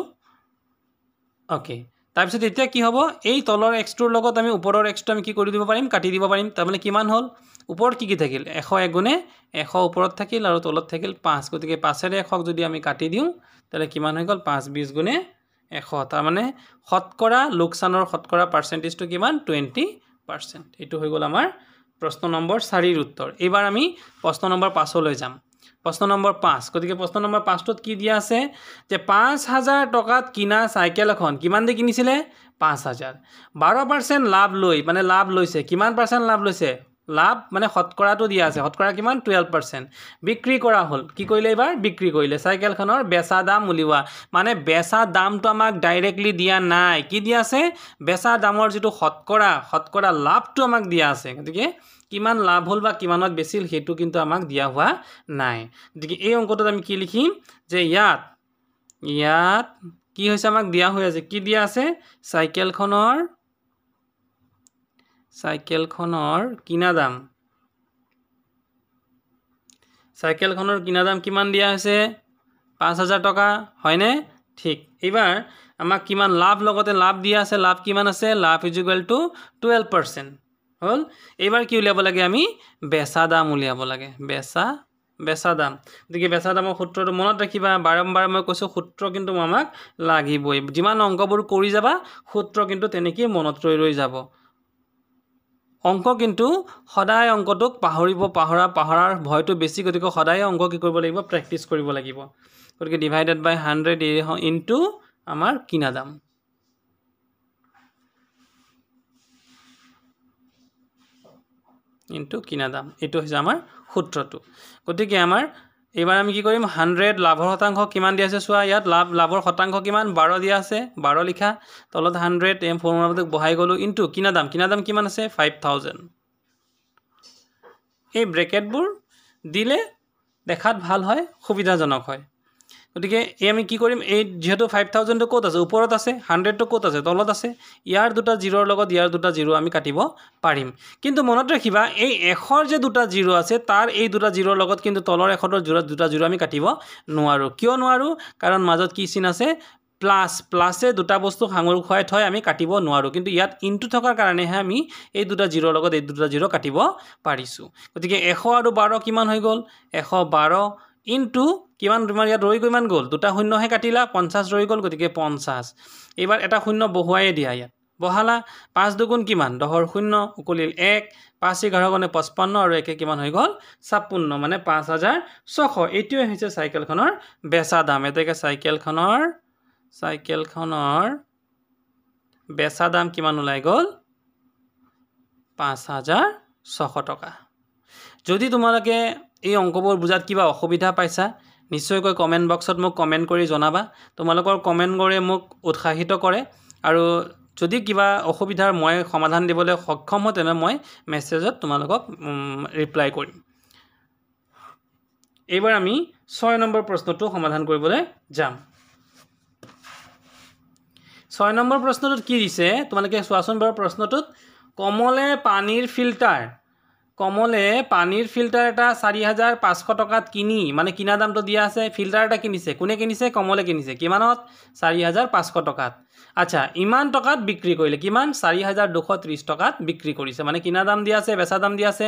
ওকে তাৰপিছত এতিয়া কি হ'ব এই তলৰ x টোৰ লগত আমি ওপৰৰ x টো আমি কি কৰি দিব পাৰিম কাটি দিব পাৰিম তাৰ মানে কিমান হ'ল ওপৰত কি থাকিল 101 গুণে 100 ওপৰত থাকিল আৰু তলত থাকিল 5 গতিকে 5 ৰে 100 যদি আমি কাটি দিও তাহলে কিমান হৈ গল 5 20 গুণে 100 তাৰ মানে শতকৰা লোকসানৰ শতকৰা পাৰ্সেন্টেজটো কিমান 20% এটো হৈ গল আমাৰ প্ৰশ্ন নম্বৰ 4 ৰ উত্তৰ এবাৰ আমি প্ৰশ্ন নম্বৰ 5 লৈ যাম প্ৰশ্ন নম্বৰ 5 গতিকে প্ৰশ্ন নম্বৰ 5 ত কি দিয়া আছে যে 5000 টকাত কিনা সাইকেল এখন কিমান দি কিনিছিলে 5000 12% লাভ লৈ মানে লাভ লৈছে কিমান পাৰ্সেন্ট লাভ লৈছে লাভ মানে শতকৰাটো দিয়া আছে শতকৰা কিমান 12% বিক্ৰী কৰা হল কি কৰিলে এবাৰ বিক্ৰী কৰিলে সাইকেলখনৰ বেচা দাম উলিওৱা মানে বেচা দামটো আমাক ডাইৰেক্টলি দিয়া নাই কি দিয়া আছে বেচা দামৰ যেটো শতকৰা লাভটো আমাক দিয়া আছে গতিকে কিমান লাভ হল বা কিমানত বেছিল হেতু কিন্তু আমাক দিয়া হোৱা নাই গতিকে এই অংকটোত আমি কি লিখিম যে ইয়াত কি হৈছে আমাক দিয়া হৈ আছে কি দিয়া আছে সাইকেলখনৰ কিনা দাম কিমান দিয়া আছে 5000 টকা হয়নে ঠিক এবাৰ আমাক কিমান লাভ লগতে লাভ দিয়া আছে লাভ কিমান আছে লাভ = 12% হল এবাৰ কি উলিয়াব লাগে আমি বেচা দাম উলিয়াব লাগে বেচা দাম গতিকে বেচা দামৰ সূত্ৰটো মনত ৰাখিবা বাৰম্বাৰ মই কৈছো সূত্ৰ কিন্তু আমাক লাগিবই যিমান অংকবোৰ কৰি যাবা সূত্ৰ কিন্তু তেনেকৈ মনত ৰৈ যাব অংক কিন্তু সদায় অংকটোক পাহৰাৰ ভয়টো বেছি, গতিকে সদায় অংক কি কৰিব লাগিব, প্ৰেক্টিছ কৰিব লাগিব। গতিকে ডিভাইডেড বাই 100 ইনটু আমাৰ কিনা দাম। ইনটু কিনা দাম, এইটো হৈছে আমাৰ সূত্ৰটো। গতিকে আমাৰ এইবাৰ আমি কি কৰিম, 100 লাভৰ শতাংশ কিমান দিয়া আছে চোৱা, ইয়াত লাভৰ শতাংশ কিমান 12 দিয়া আছে, 12 লিখা, তলত 100 ফৰ্মুলাটোক বহাই গ'লোঁ, ইনটু কিনা দাম কিমান আছে 5000। এই ব্ৰেকেটবোৰ দিলে দেখাত ভাল হয়, সুবিধাজনক হয়। গতিকে এই আমি কি কৰিম, এই যেহেতু 5000টো ক'ত আছে, ওপৰত আছে, 100টো ক'ত আছে, তলত আছে, ইয়াৰ দুটা জিৰোৰ লগত ইয়াৰ দুটা জিৰো আমি কাটিব পাৰিম। কিন্তু মনত ৰাখিবা, এই 100ৰ যে দুটা জিৰো আছে, তাৰ এই দুটা জিৰোৰ লগত কিন্তু তলৰ 100ৰ দুটা জিৰো আমি কাটিব নোৱাৰোঁ। কিয় নোৱাৰোঁ? কাৰণ মাজত কি চিন আছে, প্লাছে দুটা বস্তু সাঙুৰ খুৱাই থৈ আমি কাটিব নোৱাৰোঁ। কিন্তু ইয়াত ইনটু থকাৰ কাৰণেহে আমি এই দুটা জিৰোৰ লগত এই দুটা জিৰো কাটিব পাৰিছোঁ। গতিকে 100 আৰু 12 কিমান হৈ গ'ল, 112 ইনটু কিমান, তোমাৰ ইয়াত ৰৈ কিমান গ'ল, দুটা শূন্যহে কাটিলা, 50 ৰৈ গ'ল, গতিকে 50। এইবাৰ এটা শূন্য বহুৱাই দিয়া, ইয়াত বহালা, 5 দুগুণ কিমান, 10ৰ শূন্য, উকলিল 1, 5 11 গুণে 55 আৰু 1 কিমান হৈ গ'ল 56, মানে 5600। এইটোৱে হৈছে চাইকেলখনৰ বেচা দাম। এতেকে চাইকেলখনৰ বেচা দাম কিমান ওলাই গ'ল, 5600 টকা। যদি তোমালোকে এই অংকবোৰ বুজাত কিবা অসুবিধা পাইছা, নিশ্চয়কৈ কমেণ্ট বক্সত মোক কমেণ্ট কৰি জনাবা। তোমালোকৰ কমেণ্ট কৰি মোক উৎসাহিত কৰে, আৰু যদি কিবা অসুবিধাৰ মই সমাধান দিবলৈ সক্ষম হওঁ, তেনে মই মেছেজত তোমালোকক ৰিপ্লাই কৰিম। এইবাৰ আমি 6 নম্বৰ প্ৰশ্নটো সমাধান কৰিবলৈ যাম। 6 নম্বৰ প্ৰশ্নটোত কি দিছে তোমালোকে চোৱাচোন বাৰু। প্ৰশ্নটোত কমলে পানীৰ ফিল্টাৰ এটা 4500 টকাত কিনি, মানে কিনা দামটো দিয়া আছে, ফিল্টাৰ এটা কিনিছে, কোনে কিনিছে, কমলে কিনিছে, কিমানত, 4500 টকাত। আচ্ছা, ইমান টকাত বিক্ৰী কৰিলে, কিমান, 4230 টকাত বিক্ৰী কৰিছে, মানে কিনা দাম দিয়া আছে, বেচা দাম দিয়া আছে।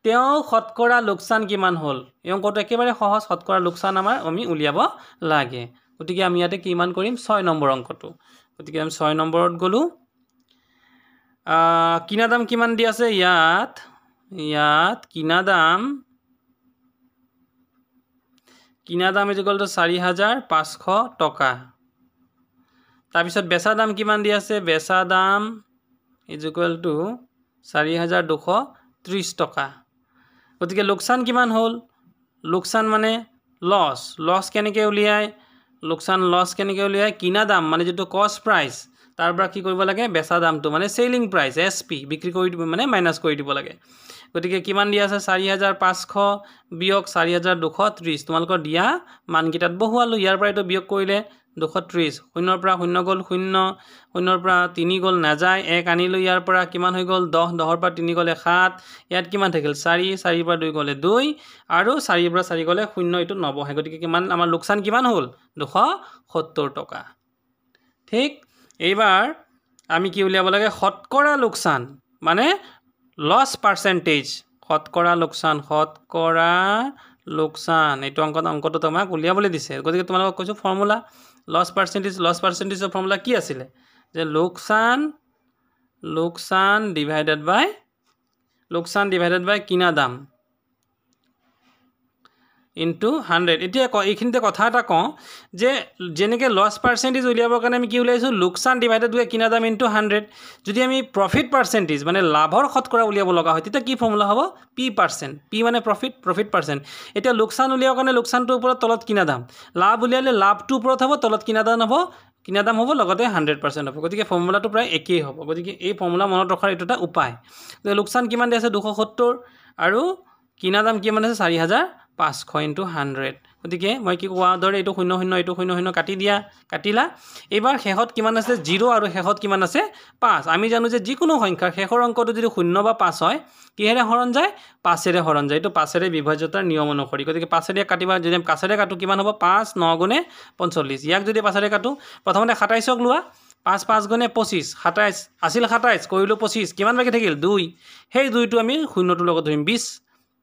তেওঁ শতকৰা লোকচান কিমান হ'ল, এই অংকটো একেবাৰে সহজ, শতকৰা লোকচান আমি উলিয়াব লাগে। গতিকে আমি ইয়াতে কিমান কৰিম, 6 নম্বৰ অংকটো। গতিকে আমি 6 নম্বৰত গ'লোঁ। কিনা দাম কিমান দিয়া আছে, ইয়াত কিনা দাম ইজ ইকুৱেল টু 4500 টকা। তাৰপিছত বেচা দাম কিমান দিয়া আছে, বেচা দাম ইজ ইকুৱেল টু 4230 টকা। গতিকে লোকচান কিমান হ'ল, লোকচান মানে লছ কেনেকৈ উলিয়ায়, কিনা দাম মানে যিটো কষ্ট প্ৰাইচ, তাৰ পৰা কি কৰিব লাগে, বেচা দামটো মানে চেলিং প্ৰাইচ SP বিক্ৰী কৰি দিব, মানে মাইনাছ কৰি দিব লাগে। গতিকে কিমান দিয়া আছে, 4500 বিয়োগ 4230, তোমালোকৰ দিয়া মানকেইটাত বহুৱালোঁ, ইয়াৰ পৰা এইটো বিয়োগ কৰিলে 230, 0ৰ পৰা 0 গ'ল 0, 0ৰ পৰা 3 গ'ল নাযায়, 1 আনিলোঁ, ইয়াৰ পৰা কিমান হৈ গ'ল 10, 10ৰ পৰা 3 গ'লে 7, ইয়াত কিমান থাকিল 4, 4ৰ পৰা 2 গ'লে 2, আৰু 4ৰ পৰা 4 গ'লে 0, এইটো নবহে। গতিকে কিমান আমাৰ লোকচান কিমান হ'ল, 270 টকা। ঠিক, এইবাৰ আমি কি উলিয়াব লাগে, শতকৰা লোকচান, মানে লছ পাৰ্চেণ্টেজ, শতকৰা লোকচান, এইটো অংকটো তোমাক উলিয়াবলৈ দিছে। গতিকে তোমালোকক কৈছোঁ ফৰ্মুলা, লছ পাৰ্চেণ্টেজৰ ফৰ্মুলা কি আছিলে, যে লোকচান ডিভাইডেড বাই কিনা দাম ইনটু 100। এতিয়া এইখিনিতে কথা এটা কওঁ, যে যেনেকৈ লছ পাৰ্চেণ্টেজ উলিয়াবৰ কাৰণে আমি কি উলিয়াইছোঁ, লোকচান ডিভাইডেড বাই কিনা দাম ইনটু 100। যদি আমি প্ৰফিট পাৰ্চেণ্টেজ মানে লাভৰ শতকৰা উলিয়াব লগা হয়, তেতিয়া কি ফৰ্মুলা হ'ব, P মানে প্ৰফিট পাৰ্চেণ্ট। এতিয়া লোকচান উলিয়াবৰ কাৰণে লোকচানটোৰ ওপৰত তলত কিনা দাম, লাভ উলিয়ালে লাভটোৰ ওপৰত হ'ব, তলত কিনা দাম হ'ব, লগতে 100% হ'ব। গতিকে ফৰ্মুলাটো প্ৰায় একেই হ'ব। গতিকে এই ফৰ্মুলা মনত ৰখাৰ এইটো এটা উপায়। লোকচান কিমান দিয়া আছে 270, আৰু কিনা দাম কিমান আছে 4500 ইনটু 100। গতিকে মই কি কোৱা দৰে এইটো 0 0 এইটো 0 0 কাটিলা। এইবাৰ শেষত কিমান আছে 0, আৰু শেষত কিমান আছে 5। আমি জানো যে যিকোনো সংখ্যাৰ শেষৰ অংকটো যদি 0 বা 5 হয়, কিহেৰে হৰণ যায়, 5ৰে হৰণ যায়। এইটো 5ৰে বিভাজ্যতাৰ নিয়ম অনুসৰি। গতিকে 5ৰে কাটিবা, যদি কাছেৰে কাটো কিমান হ'ব, 5 9 গুণে 45। ইয়াক যদি 5ৰে কাটো, প্ৰথমতে 27ক লোৱা, 5 5 গুণে 25, 27 আছিল 27, কৰিলোঁ 25, কিমান বাকী থাকিল 2, সেই 2টো আমি 0টোৰ লগত ধৰিম 20,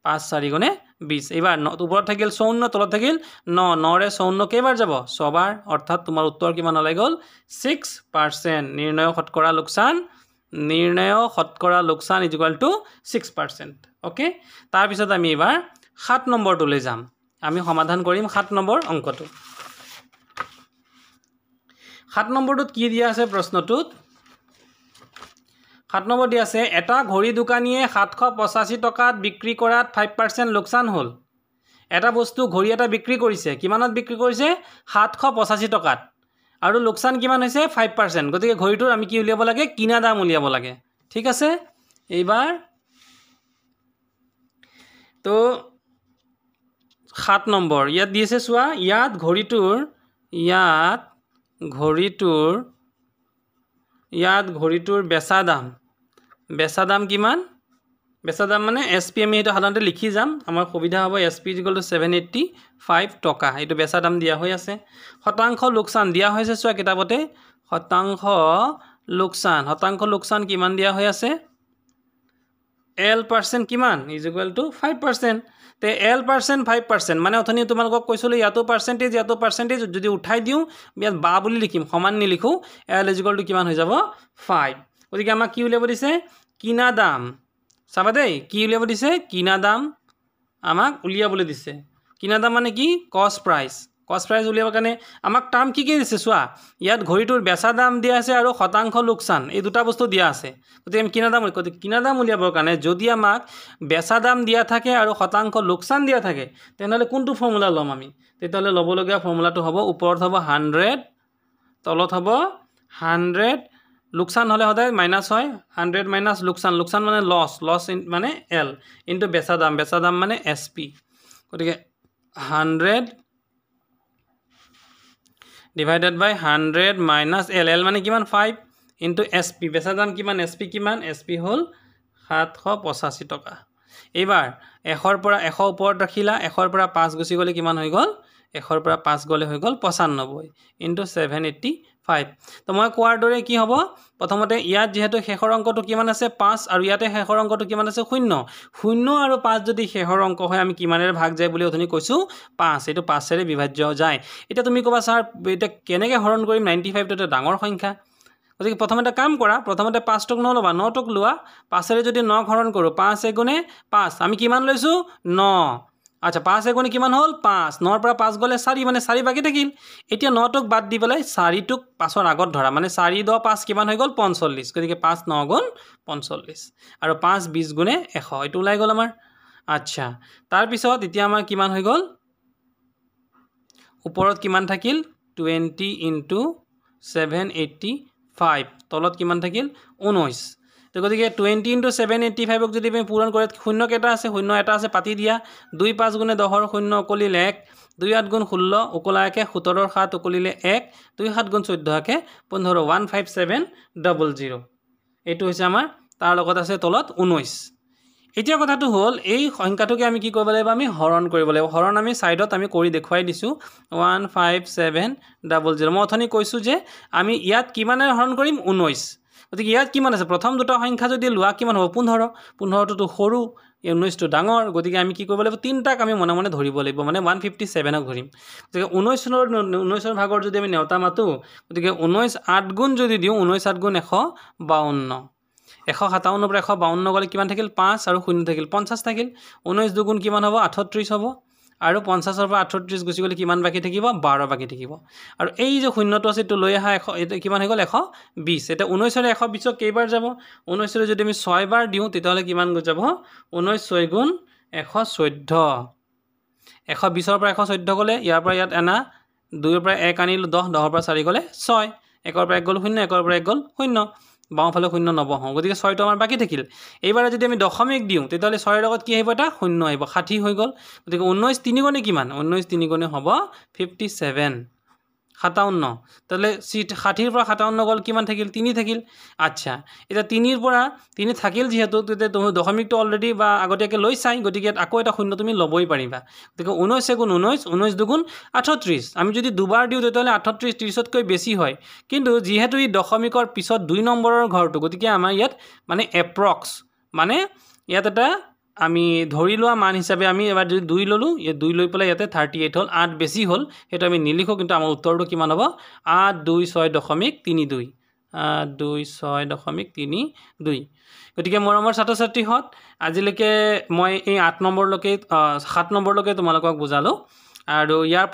5 4 গুণে 20। এইবাৰ ওপৰত থাকিল 54, তলত থাকিল 9, 9ৰে 54 কেইবাৰ যাব, 6 বাৰ, অৰ্থাৎ তোমাৰ উত্তৰ কিমান ওলাই গ'ল 6%। নিৰ্ণয় শতকৰা লোকচান নিৰ্ণয় শতকৰা লোকচান = 6%. ওকে, তাৰপিছত আমি এবাৰ 7 নম্বৰটোলৈ যাম। আমি সমাধান কৰিম 7 নম্বৰ অংকটো। 7 নম্বৰটোত কি দিয়া আছে প্ৰশ্নটোত? 7 নম্বৰ দিয়া আছে এটা ঘড়ী দোকানীয়ে 785 টকাত বিক্ৰী কৰাত 5% লোকচান হ'ল। এটা বস্তু ঘড়ী এটা বিক্ৰী কৰিছে, কিমানত বিক্ৰী কৰিছে? 785 টকাত, আৰু লোকচান কিমান হৈছে? 5%। গতিকে ঘড়ীটোৰ আমি কি উলিয়াব লাগে? কিনা দাম উলিয়াব লাগে। ঠিক আছে, এইবাৰ তো 7 নম্বৰ ইয়াত দি আছে চোৱা, ইয়াত ঘড়ীটোৰ বেচা দাম কিমান? বেচা দাম মানে SP আমি এইটো সাধাৰণতে লিখি যাম, আমাৰ সুবিধা হ'ব। SP = 785 টকা, এইটো বেচা দাম দিয়া হৈ আছে। শতাংশ লোকচান দিয়া হৈছে চোৱা কিতাপতে, শতাংশ লোকচান কিমান দিয়া হৈ আছে? L% কিমান? = 5%। তে L% 5%, মানে অথনি তোমালোকক কৈছিলোঁ ইয়াতো পাৰ্চেণ্টেজ, যদি উঠাই দিওঁ ইয়াত বা বুলি লিখিম, সমান নিলিখোঁ। L = কিমান হৈ যাব? 5। গতিকে আমাক কি উলিয়াব দিছে? কিনা দাম। চাবা দেই, কি উলিয়াব দিছে? কিনা দাম আমাক উলিয়াবলৈ দিছে। কিনা দাম মানে কি? কষ্ট প্ৰাইচ উলিয়াবৰ কাৰণে আমাক টাৰ্ম কি দিছে চোৱা, ইয়াত ঘড়ীটোৰ বেচা দাম দিয়া আছে আৰু শতাংশ লোকচান, এই দুটা বস্তু দিয়া আছে। গতিকে আমি কিনা দাম উলিয়াবৰ কাৰণে যদি আমাক বেচা দাম দিয়া থাকে আৰু শতাংশ লোকচান দিয়া থাকে, তেনেহ'লে কোনটো ফৰ্মুলা ল'ম আমি? তেতিয়াহ'লে ল'বলগীয়া ফৰ্মুলাটো হ'ব, ওপৰত হ'ব 100, তলত হ'ব 100, লোকচান হ'লে সদায় মাইনাছ হয়, 100 মাইনাছ লোকচান মানে লছ মানে L ইনটু বেচা দাম মানে SP। গতিকে 100 ডিভাইডেড বাই 100 মাইনাছ L মানে কিমান? 5 ইনটু SP। বেচা দাম কিমান? SP হ'ল 785 টকা। এইবাৰ 100ৰ পৰা 100 ওপৰত ৰাখিলা, 100ৰ পৰা 5 গুচি গ'লে কিমান হৈ গ'ল? 100ৰ পৰা 5 গ'লে হৈ গ'ল 95 ইনটু 785। তো মই কোৱাৰ দৰে কি হ'ব? প্ৰথমতে ইয়াত যিহেতু শেষৰ অংকটো কিমান আছে? 5, আৰু ইয়াতে শেষৰ অংকটো কিমান আছে? 0 আৰু 5 যদি শেষৰ অংক হয় আমি কিমানেৰে ভাগ যায় বুলি অথনি কৈছোঁ? 5। এইটো 5ৰে বিভাজ্য যায়। এতিয়া তুমি ক'বা ছাৰ এতিয়া কেনেকৈ হৰণ কৰিম? 95টো এটা ডাঙৰ সংখ্যা। গতিকে প্ৰথমতে কাম কৰা, প্ৰথমতে 5টোক নল'বা, 9টোক লোৱা। 5ৰে যদি 9ক হৰণ কৰোঁ, 5 × 5, আমি কিমান লৈছোঁ? 9। আচ্ছা, 5 × কিমান হ'ল? 5। 9ৰ পৰা 5 গ'লে 4, মানে 4 বাকী থাকিল। এতিয়া 9টোক বাদ দি পেলাই 4টোক 5ৰ আগত ধৰা, মানে 4 × 10 = 5, কিমান হৈ গ'ল? 45। গতিকে 5 × 9 = 45, আৰু 5 20 × 100, এইটো ওলাই গ'ল আমাৰ। আচ্ছা, তাৰপিছত এতিয়া আমাৰ কিমান হৈ গ'ল? ওপৰত কিমান থাকিল? 20 × 785, তলত কিমান থাকিল? 19। তো গতিকে 20 × 785ক যদি আমি পূৰণ কৰে, শূন্য কেইটা আছে? শূন্য এটা আছে, পাতি দিয়া। 2 5 × 10ৰ 0 উকলিলে 1, 2 8 × 16 উকলা 1, 17ৰ 7 উকলিলে 1, 2 7 × 14 15, 15700। এইটো হৈছে আমাৰ, তাৰ লগত আছে তলত 19। এতিয়া কথাটো হ'ল, এই সংখ্যাটোকে আমি কি কৰিব লাগিব? আমি হৰণ কৰিব লাগিব। হৰণ আমি ছাইডত আমি কৰি দেখুৱাই দিছোঁ, 15700। মই অথনি কৈছোঁ যে আমি ইয়াত কিমানেৰে হৰণ কৰিম? 19। গতিকে ইয়াত কিমান আছে? প্ৰথম দুটা সংখ্যা যদি লোৱা কিমান হ'ব? 15। 15টোতো সৰু, 19টো ডাঙৰ। গতিকে আমি কি কৰিব লাগিব? 3টাক আমি মনে মনে ধৰিব লাগিব, মানে 157ক ধৰিম। গতিকে 19ৰ ভাগৰ যদি আমি নেওতা মাতোঁ, গতিকে 19 8 গুণ যদি দিওঁ, 19 8 গুণ 152। 157ৰ পৰা 152 গ'লে কিমান থাকিল? 5 আৰু 0 থাকিল, 50 থাকিল। 19 দুগুণ কিমান হ'ব? 38 হ'ব। আৰু 50ৰ পৰা 38 গুচি গ'লে কিমান বাকী থাকিব? 12 বাকী থাকিব। আৰু এই যে শূন্যটো আছে এইটো লৈ আহা, এইটো কিমান হৈ গ'ল? 120। এতিয়া 19ৰে 120ক কেইবাৰ যাব? 19ৰে যদি আমি 6 বাৰ দিওঁ তেতিয়াহ'লে কিমান যাব? 19 6 গুণ 114। 120ৰ পৰা 114 গ'লে ইয়াৰ পৰা ইয়াত এনা, 2ৰ পৰা 1 আনিলোঁ 10, 10ৰ পৰা 4 গ'লে 6, 1ৰ পৰা 1 গ'ল 0, 1ৰ পৰা 1 গ'ল 0, বাওঁফালে 0 নবহাওঁ। গতিকে 6টো আমাৰ বাকী থাকিল। এইবাৰে যদি আমি দশমিক দিওঁ তেতিয়াহ'লে 6ৰ লগত কি আহিব? এটা 0 আহিব, 60 হৈ গ'ল। গতিকে 19 3 গুণে কিমান? 19 3 গুণে হ'ব 57, 57। তাহলে 60ৰ পৰা 57 গ'ল, কিমান থাকিল? 3 থাকিল। আচ্ছা, এতিয়া 3ৰ পৰা 3 থাকিল যিহেতু, তেতিয়া তুমি দশমিকটো অলৰেডি বা আগতীয়াকৈ লৈ চাই, গতিকে আকৌ এটা 0 তুমি ল'বই পাৰিবা। গতিকে 19 গুণ 19, 19 দুগুণ 38। আমি যদি দুবাৰ দিওঁ তেতিয়াহ'লে 38 30তকৈ বেছি হয়। কিন্তু যিহেতু ই দশমিকৰ পিছত 2 নম্বৰৰ ঘৰটো, গতিকে আমাৰ ইয়াত মানে এপ্ৰক্স, মানে ইয়াত এটা আমি ধৰি লোৱা মান হিচাপে আমি এবাৰ যদি 2 ল'লোঁ, এই 2 লৈ পেলাই ইয়াতে 38 হ'ল, 8 বেছি হ'ল, সেইটো আমি নিলিখোঁ, কিন্তু আমাৰ উত্তৰটো কিমান হ'ব? 826.32। 26.32 গতিকে মৰমৰ ছাত্ৰ ছাত্ৰীহঁত আজিলৈকে মই এই 8 নম্বৰলৈকে 7 নম্বৰলৈকে তোমালোকক বুজালোঁ আৰু ইয়াৰ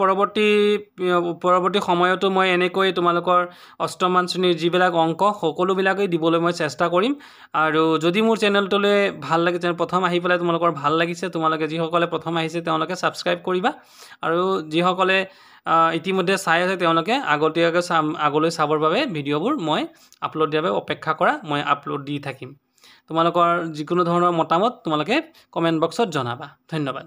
পৰৱৰ্তী সময়তো মই এনেকৈ তোমালোকৰ অষ্টমমান শ্ৰেণীৰ যিবিলাক অংক সকলোবিলাকেই দিবলৈ মই চেষ্টা কৰিম আৰু যদি মোৰ চেনেলটোলৈ ভাল লাগে প্ৰথম আহি পেলাই তোমালোকৰ ভাল লাগিছে তোমালোকে যিসকলে প্ৰথম আহিছে তেওঁলোকে ছাবস্ক্ৰাইব কৰিবা আৰু যিসকলে ইতিমধ্যে চাই আছে তেওঁলোকে আগতীয়াকৈ আগলৈ চাবৰ বাবে ভিডিঅ'বোৰ মই আপলোড দিয়াৰ বাবে অপেক্ষা কৰা মই আপলোড দি থাকিম তোমালোকৰ যিকোনো ধৰণৰ মতামত তোমালোকে কমেণ্ট বক্সত জনাবা ধন্যবাদ